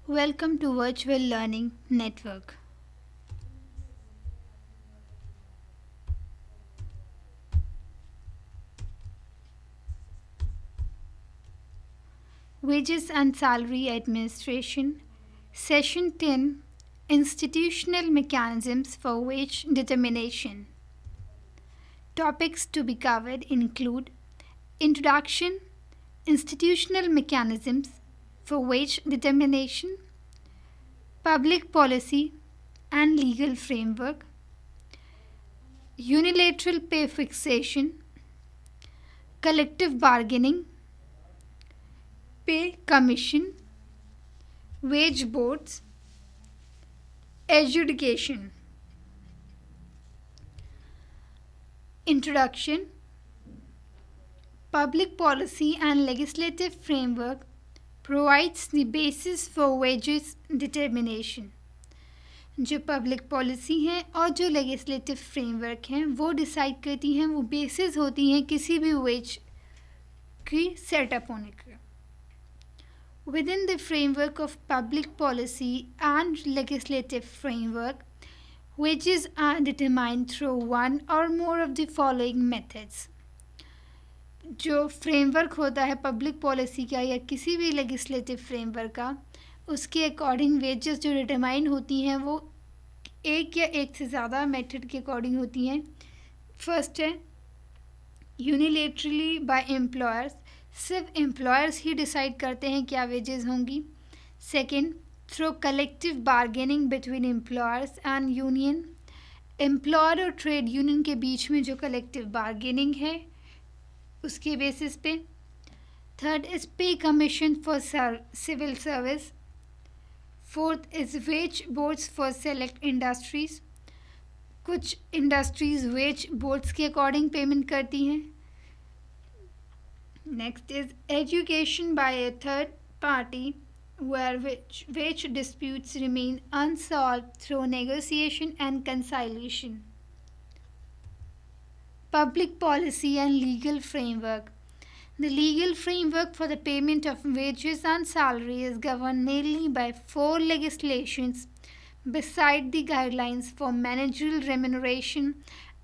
Welcome to Virtual Learning Network. Wages and Salary Administration, Session 10, Institutional Mechanisms for Wage Determination. Topics to be covered include Introduction, Institutional Mechanisms for Wage Determination, Public Policy and Legal Framework, Unilateral Pay Fixation, Collective Bargaining, Pay Commission, Wage Boards, Adjudication. Introduction. Public policy and legislative framework provides the basis for wages determination. जो public policy हैं और जो legislative framework हैं वो decide करती हैं, वो basis होती हैं किसी भी वेज की सेटअप होने के. Within the framework of public policy and legislative framework, wages are determined through one or more of the following methods. जो फ्रेमवर्क होता है पब्लिक पॉलिसी का या किसी भी लेजिस्लेटिव फ्रेमवर्क का, उसके अकॉर्डिंग वेजेस जो डिटरमाइन होती हैं वो एक या एक से ज़्यादा मेथड के अकॉर्डिंग होती हैं. फर्स्ट है यूनिलेटरली बाय एम्प्लॉयर्स, सिर्फ एम्प्लॉयर्स ही डिसाइड करते हैं क्या वेजेस होंगी. Second, through collective bargaining between employers and union, employer और ट्रेड यूनियन के बीच में जो कलेक्टिव बार्गेनिंग है उसके बेसिस पे. Third is pay commission for civil service. Fourth is wage boards for select industries, कुछ इंडस्ट्रीज़ वेज बोर्ड्स के according payment करती हैं. Next is education by a third party where wage disputes remain unsolved through negotiation and conciliation. Public policy and legal framework. The legal framework for the payment of wages and salary is governed mainly by four legislations beside the guidelines for managerial remuneration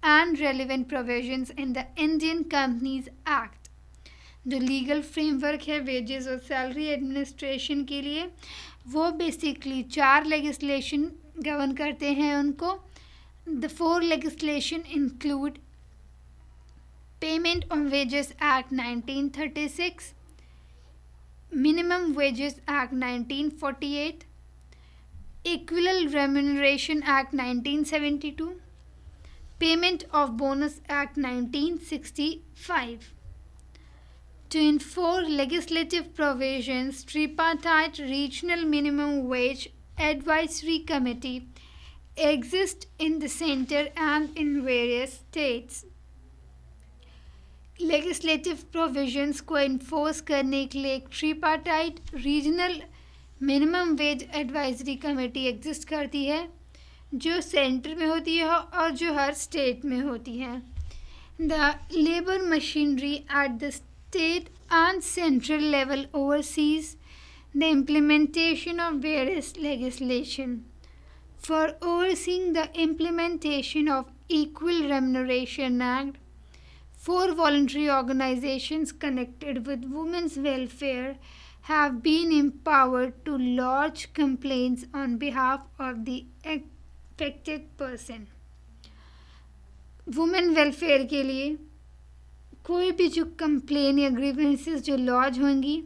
and relevant provisions in the Indian Companies Act. जो legal framework है wages और salary administration के लिए वो basically चार legislation govern करते हैं उनको. The four legislation include payment on wages act 1936, minimum wages act 1948, equal remuneration act 1972, payment of bonus act 1965. To enforce legislative provisions, tripartite regional minimum wage advisory committee exists in the center and in various states. Legislative provisions को enforce करने के लिए एक tripartite regional minimum wage advisory committee exist करती है जो centre में होती है और जो हर स्टेट में होती है. The labor machinery at the state and central level oversees the implementation of various legislation. For overseeing the implementation of Equal Remuneration Act, four voluntary organizations connected with women's welfare have been empowered to lodge complaints on behalf of the affected person. Women welfare के लिए कोई भी जो complain या grievances जो laws होंगी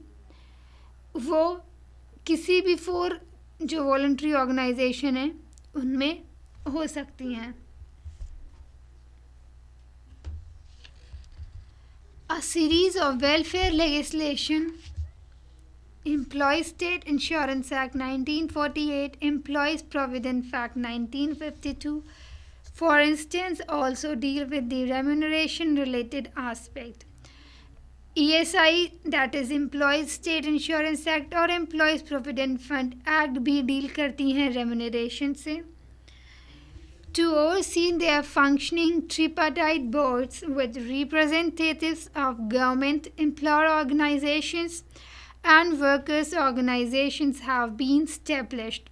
वो किसी भी फोर जो वॉलंटरी ऑर्गेनाइजेशन है उनमें हो सकती हैं. A series of welfare legislation: Employees State Insurance Act 1948, Employees Provident Act 1952, for instance, also deal with the remuneration related aspect. ESI, that is Employees State Insurance Act और Employees Provident Fund Act भी deal करती हैं remuneration से. To oversee their functioning, tripartite boards with representatives of government, employer organizations and workers organizations have been established.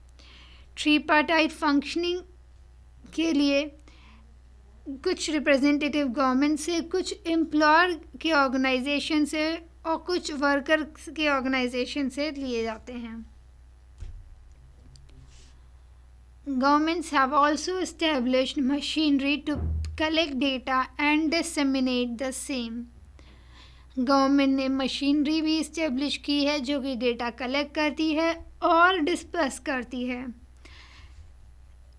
Tripartite functioning के लिए कुछ representative government से, कुछ एम्प्लॉयर के ऑर्गेनाइजेशन से और कुछ वर्कर्स के ऑर्गेनाइजेशन से लिए जाते हैं. Governments have also established machinery to collect data and disseminate the same. Government ने मशीनरी भी इस्टेब्लिश की है जो कि डेटा कलेक्ट करती है और डिस्पर्स करती है.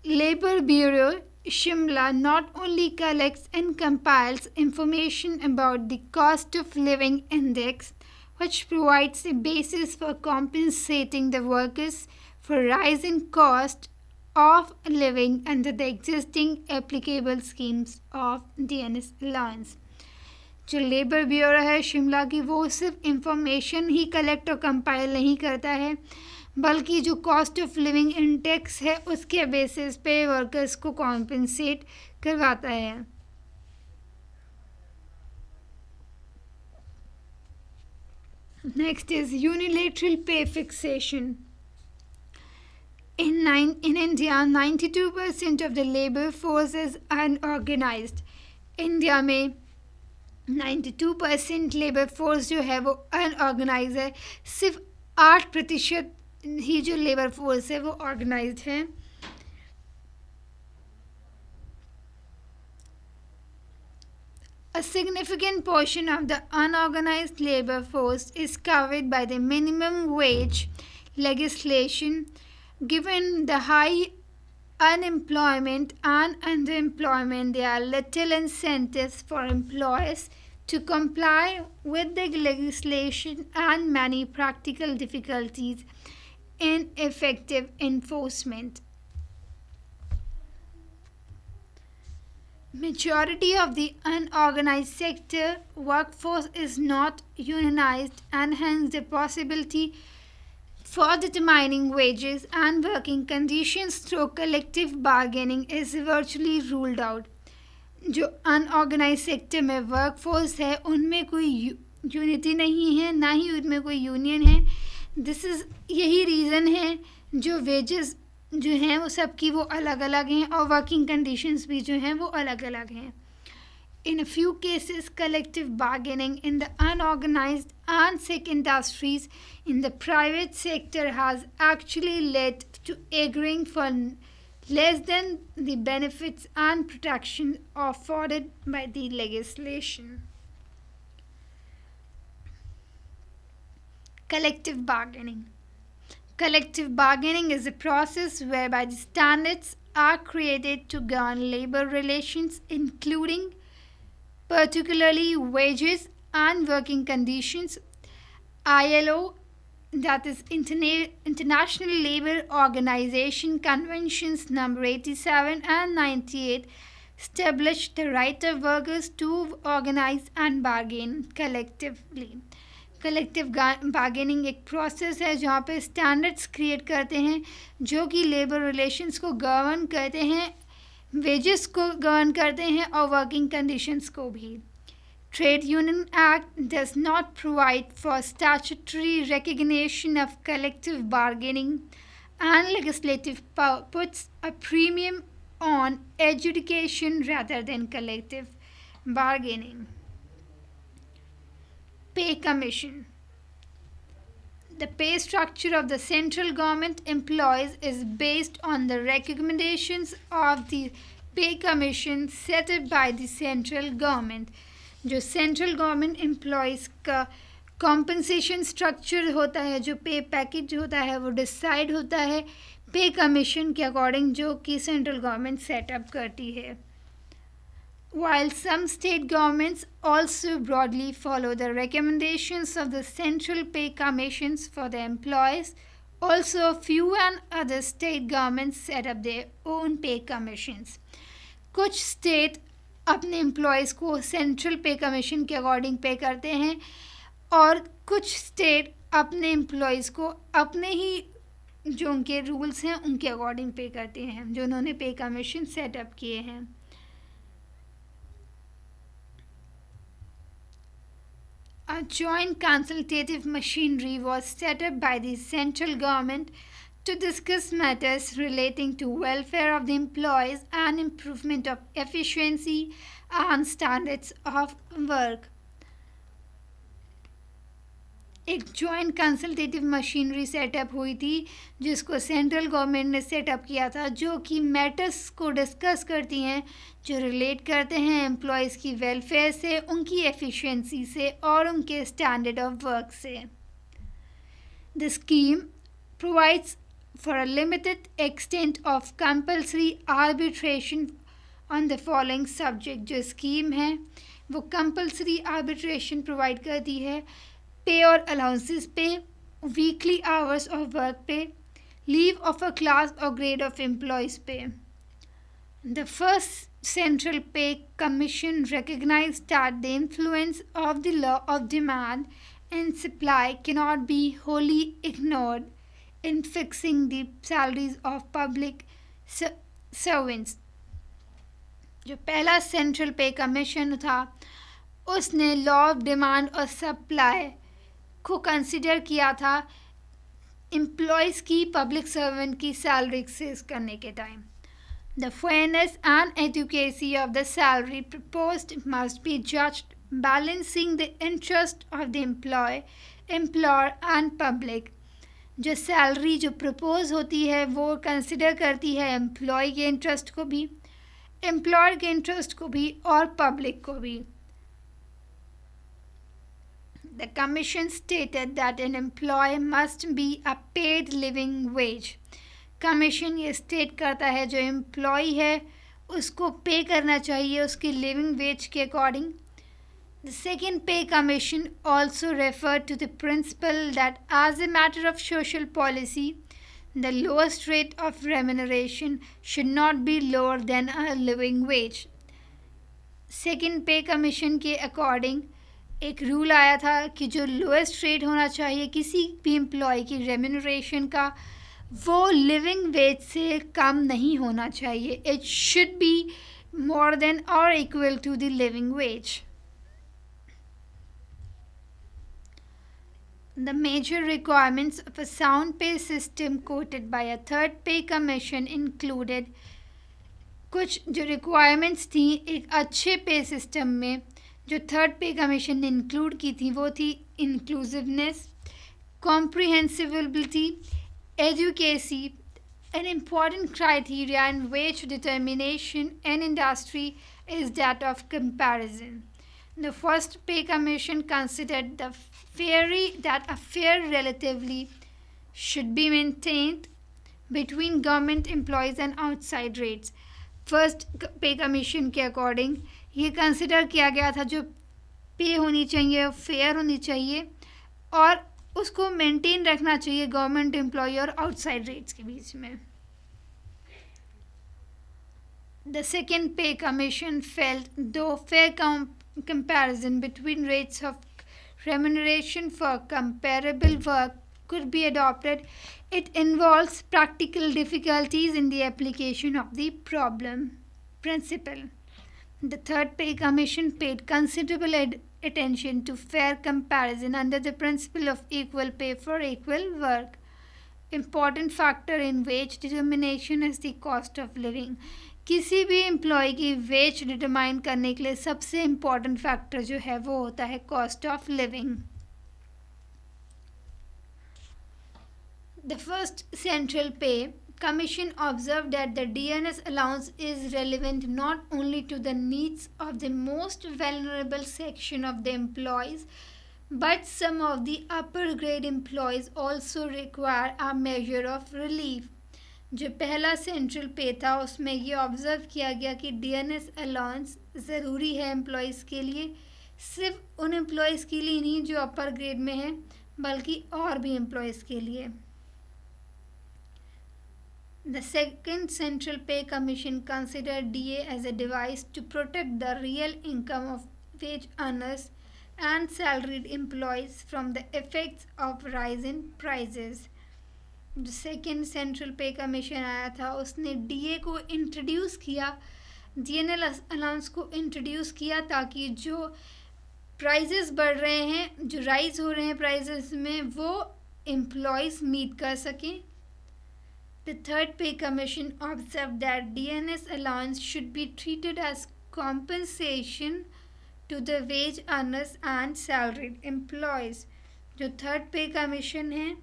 Labour bureau Shimla not only collects and compiles information about the cost of living index, which provides a basis for compensating the workers for rise in cost of living under the existing applicable schemes of DNS allowance. जो labour bureau है शिमला की, वो सिर्फ information ही collect और compile नहीं करता है, बल्कि जो कॉस्ट ऑफ लिविंग इंडेक्स है उसके बेसिस पे वर्कर्स को कॉम्पेंसेट करवाता है. नेक्स्ट इज यूनिलेटरल पे fixation. In India, 92% of the labor force is unorganized. India में 92% लेबर फोर्स जो है वो अनऑर्गेनाइज है. सिर्फ 8% ही जो लेबर फोर्स है वो ऑर्गेनाइज्ड है. A significant portion of the unorganized labor force is covered by the minimum wage legislation. Given the high unemployment and underemployment, there are little incentives for employers to comply with the legislation and many practical difficulties in effective enforcement. Majority of the unorganized sector workforce is not unionized, and hence the possibility for determining wages and working conditions through collective bargaining is virtually ruled out. जो unorganised sector में workforce है उनमें कोई unity नहीं है, ना ही उनमें कोई यूनियन है. यही रीज़न है जो वेजेस जो हैं वो सबकी वो अलग अलग हैं और वर्किंग कंडीशंस भी जो हैं वो अलग अलग हैं. In a few cases, collective bargaining in the unorganized and sick industries in the private sector has actually led to agreeing for less than the benefits and protection afforded by the legislation. Collective bargaining. Collective bargaining is a process whereby the standards are created to govern labor relations, including particularly wages and working conditions. ILO, that is International Labour Organization Conventions number 87 and 98, established the right of workers to organize and bargain collectively. Collective bargaining एक process है जहाँ पे standards create करते हैं जो कि labour relations को govern करते हैं, वेजेस को गवर्न करते हैं और वर्किंग कंडीशंस को भी. Trade union act does not provide for statutory recognition of collective bargaining and legislative puts a premium on education rather than collective bargaining. Pay Commission. The pay structure of the central government employees is based on the recommendations of the Pay Commission set up by the central government. जो central government employees का compensation structure होता है, जो पे package होता है, वो decide होता है पे कमीशन के अकॉर्डिंग जो कि सेंट्रल गवर्नमेंट सेटअप करती है. While some state governments also broadly follow the recommendations of the Central Pay Commissions for the employees, also few and other state governments set up their own pay commissions. कुछ state अपने employees को central पे commission के according पे करते हैं और कुछ स्टेट अपने एम्प्लॉयज़ को अपने ही जो उनके रूल्स हैं उनके अकॉर्डिंग पे करते हैं, जो उन्होंने पे कमीशन सेटअप किए हैं. A joint consultative machinery was set up by the central government to discuss matters relating to welfare of the employees and improvement of efficiency and standards of work. एक joint consultative machinery setup हुई थी जिसको central government ने setup किया था, जो कि matters को डिस्कस करती हैं जो रिलेट करते हैं एम्प्लॉयज़ की वेलफेयर से, उनकी एफिशिएंसी से और उनके स्टैंडर्ड ऑफ वर्क से. The scheme provides for a limited extent of compulsory arbitration on the following subject. जो स्कीम है वो कंपल्सरी आर्बिट्रेशन प्रोवाइड करती है. पे और अलाउंसेस पे, वीकली आवर्स ऑफ वर्क पे, लीव ऑफ अ क्लास और ग्रेड ऑफ एम्प्लॉयज़ पे. द फर्स्ट सेंट्रल पे commission recognized that the influence of the law of demand and supply cannot be wholly ignored in fixing the salaries of public servants. जो पहला central पे commission था उसने law of demand और supply को consider किया था एम्प्लॉयज़ की, पब्लिक सर्वेंट की सैलरी फिक्स करने के time. The fairness and adequacy of the salary proposed must be judged balancing the interest of the employer and public. जो सैलरी जो प्रपोज होती है वो कंसिडर करती है एम्प्लॉय के इंटरेस्ट को भी, एम्प्लॉयर के इंटरेस्ट को भी और पब्लिक को भी. The commission stated that an employee must be a paid living wage. Commission ये स्टेट करता है जो एम्प्लॉय है उसको पे करना चाहिए उसकी लिविंग वेज के according. The second pay commission also referred to the principle that as a matter of social policy, the lowest rate of remuneration should not be lower than a living wage. Second पे commission के according एक rule आया था कि जो lowest rate होना चाहिए किसी भी एम्प्लॉय की रेम्यूनरेशन का वो लिविंग वेज से कम नहीं होना चाहिए. It should be more than और equal to the living wage. The major requirements of a sound pay system quoted by a third pay commission included कुछ जो रिक्वायरमेंट्स थी एक अच्छे पे सिस्टम में जो थर्ड पे कमीशन ने इंक्लूड की थी वो थी inclusiveness, कॉम्प्रिहेंसिबिलिटी, एजुकेसी. An important criteria in wage determination in industry is that of comparison. The first pay commission considered that a fair relatively should be maintained between government employees and outside rates. First पे commission के according ये consider किया गया था जो पे होनी चाहिए फेयर होनी चाहिए और उसको मेंटेन रखना चाहिए गवर्नमेंट एम्प्लॉय और आउटसाइड रेट्स के बीच में. द सेकेंड पे कमीशन फेल्ट दो fair comparison between rates of remuneration for comparable work could be adopted, it involves practical difficulties in the application of the principle. The third pay commission paid considerable attention to fair comparison under the principle of equal pay for equal work. Important factor in wage determination is the cost of living. किसी भी employ की veg determine करने के लिए सबसे important factor जो है वो होता है cost of living. The first Central Pay Commission observed that the DNS allowance is relevant not only to the needs of the most vulnerable section of the employees, but some of the upper grade employees also require a measure of relief. जो पहला central पे था उसमें ये observe किया गया कि DNS allowance ज़रूरी है एम्प्लॉयज़ के लिए, सिर्फ उन एम्प्लॉयज़ के लिए नहीं जो अपर ग्रेड में हैं बल्कि और भी एम्प्लॉयज़ के लिए. The second Central Pay Commission considered DA as a device to protect the real income of wage earners and salaried employees from the effects of rise in prices. जो सेकेंड सेंट्रल पे commission आया था उसने DA को introduce किया, DNL allowance को introduce किया ताकि जो प्राइजेस बढ़ रहे हैं, जो राइज हो रहे हैं प्राइजेस में, वो एम्प्लॉयज़ मीट कर सकें. The third pay commission observed that DNS allowance should be treated as compensation to the wage earners and salaried employees. जो थर्ड पे कमीशन है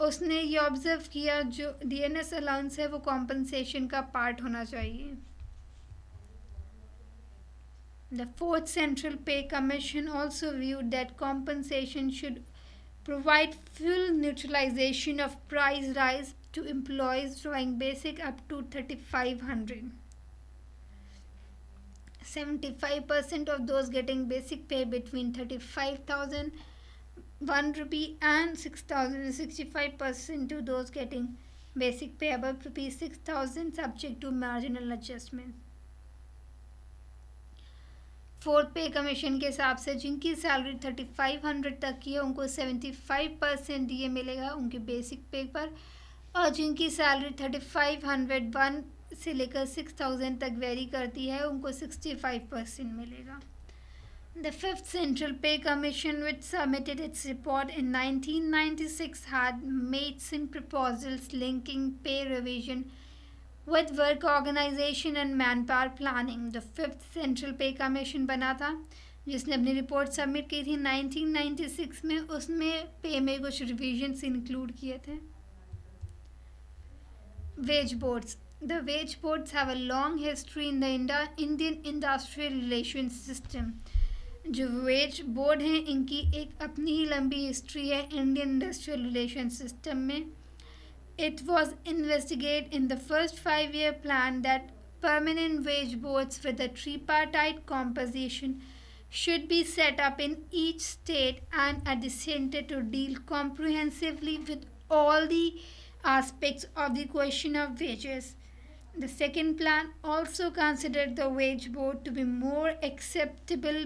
उसने ये ऑब्जर्व किया जो DNS अलाउंस है वो कॉम्पनसेशन का पार्ट होना चाहिए. The fourth Central Pay Commission also viewed that compensation should provide full neutralization of price rise to employees drawing basic up to 3,500. 75% of those getting basic pay between 35,001 rupee and 6,000, 65% to those getting basic pay above rupees 6,000 subject to marginal adjustment. Fourth पे commission के हिसाब से जिनकी salary 3,500 तक की है उनको 75% ये मिलेगा उनके बेसिक पे पर, और जिनकी सैलरी 3,501 से लेकर 6,000 तक वेरी करती है उनको 65% मिलेगा. The fifth Central Pay Commission, which submitted its report in 1996, had made some proposals linking pay revision with work organization and manpower planning. The fifth Central Pay Commission बना था जिसने अपनी रिपोर्ट सबमिट की थी 1996 में. उसमें पे में कुछ रिविजन्स इंक्लूड किए थे. Wage boards. The wage boards have a long history in the Indian industrial relations system. जो वेज बोर्ड हैं इनकी एक अपनी ही लंबी हिस्ट्री है इंडियन इंडस्ट्रियल रिलेशन सिस्टम में. It was investigated in the first 5-year plan that permanent wage boards with a tripartite composition should be set up in each state and at the center to deal comprehensively with all the aspects of the question of wages. The second plan also considered the wage board to be more acceptable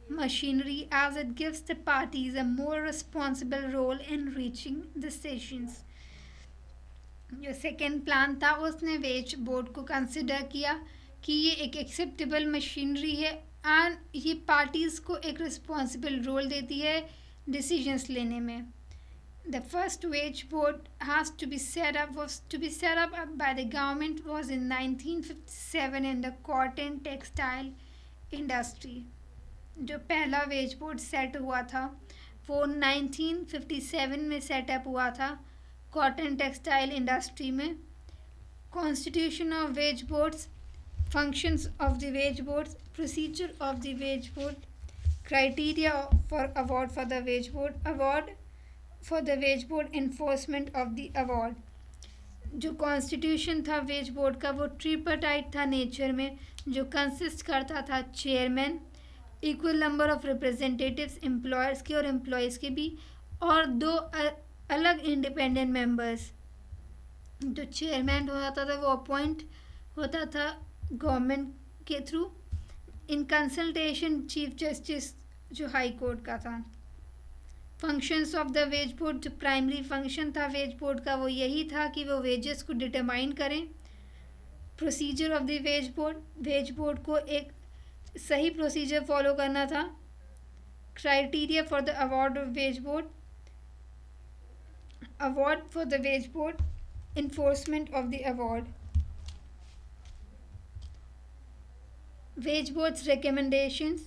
machinery as it gives the parties a more responsible role in reaching decisions. जो second plan था उसने wage board को consider किया कि ये एक acceptable machinery है and ये पार्टीज़ को एक रिस्पॉन्सिबल रोल देती है डिसीजंस लेने में. The first wage board has to be set up by the government was in 1957 in the cotton textile industry. जो पहला वेज बोर्ड सेट हुआ था वो 1957 में सेटअप हुआ था कॉटन टेक्सटाइल इंडस्ट्री में. Constitution of ways boards, functions of the ways boards, procedure of the wage board, criteria for award for the wage board, award for the wage board, enforcement of the award. जो constitution था wage board का वो ट्रिपार्टाइट था nature में, जो consist करता था chairman, equal number of representatives employers के और एम्प्लॉयज़ के भी, और दो अलग इंडिपेंडेंट मेंबर्स. जो चेयरमैन होता था वो अपॉइंट होता था गवर्नमेंट के through in consultation chief justice जो हाई कोर्ट का था. Functions of the wage board, जो प्राइमरी फंक्शन था वेज बोर्ड का वो यही था कि वो वेजेस को डिटरमाइन करें. Procedure of the wage board को एक सही प्रोसीजर फॉलो करना था. Criteria for the award of wage board, award for the wage board, enforcement of the award. Wage board's recommendations.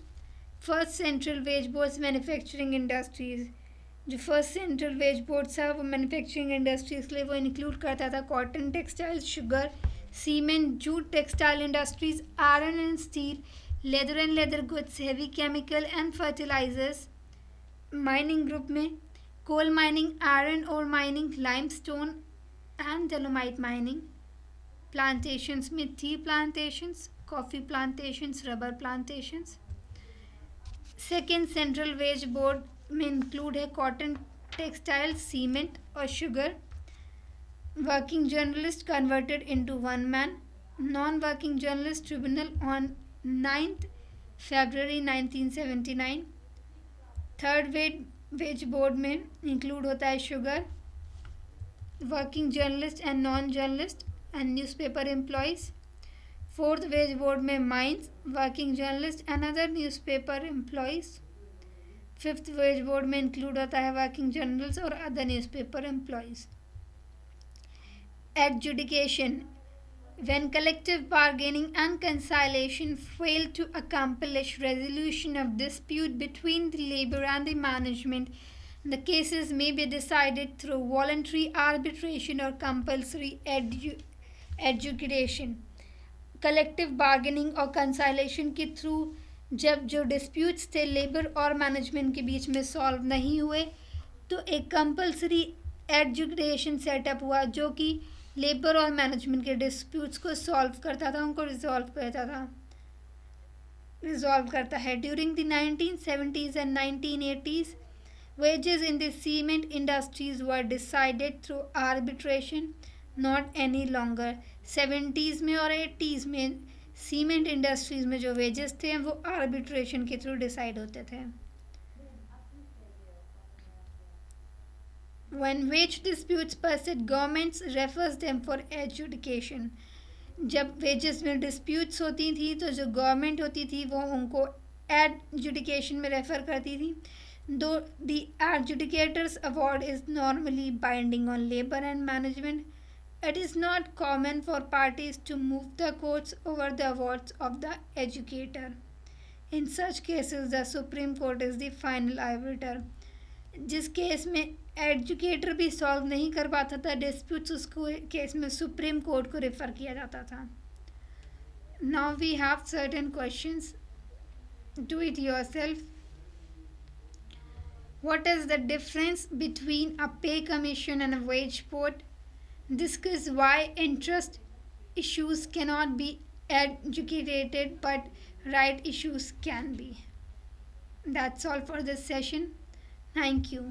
First Central Wage Boards Manufacturing Industries. जो first central wage board था वो manufacturing industries के लिए वो include करता था cotton textile, sugar, cement, jute textile industries, iron and steel, leather and leather goods, heavy chemical and fertilisers. Mining group में coal mining, iron और mining, limestone and dolomite mining. Plantations में tea plantations, coffee plantations, rubber plantations. Second central wage board में include है cotton textile, cement और sugar. Working journalist converted into one man. Non working journalist tribunal on 9th February 1979. Third veg board में include होता है sugar, working journalist and non journalist and newspaper employees. Fourth wage board में mines, working journalist and other newspaper employees. Fifth wage board में include होता है working journals और other newspaper employees. Adjudication: when collective bargaining and conciliation fail to accomplish resolution of dispute between the labor and the management, the cases may be decided through voluntary arbitration or compulsory adjudication. Collective bargaining और कंसाइलेशन के through जब जो disputes थे labour और management के बीच में solve नहीं हुए तो एक कंपलसरी एडजुकेशन सेटअप हुआ जो कि लेबर और मैनेजमेंट के डिस्प्यूट्स को सॉल्व करता था, उनको रिजॉल्व करता है। During the 1970s and 1980s, wages in the cement industries were decided through arbitration, not any longer. 70s में और 80s में सीमेंट इंडस्ट्रीज में जो वेजेस थे वो आर्बिट्रेशन के थ्रू डिसाइड होते थे। When wage disputes persist, governments refers them for adjudication. जब वेजेस में डिस्प्यूट्स होती थी तो जो गवर्नमेंट होती थी वो उनको एडजुडिकेशन में रेफर करती थी। Though the adjudicator's award is normally binding on labor and management, it is not common for parties to move the courts over the awards of the adjudicator. In such cases, the Supreme Court is the final arbiter. जिस case में एडजुकेटर भी solve नहीं कर पाता था disputes, उसको case में supreme court को रेफर किया जाता था। Now we have certain questions, do it yourself. What is the difference between a pay commission and a wage board? Discuss why interest issues cannot be adjudicated but right issues can be. That's all for this session. Thank you.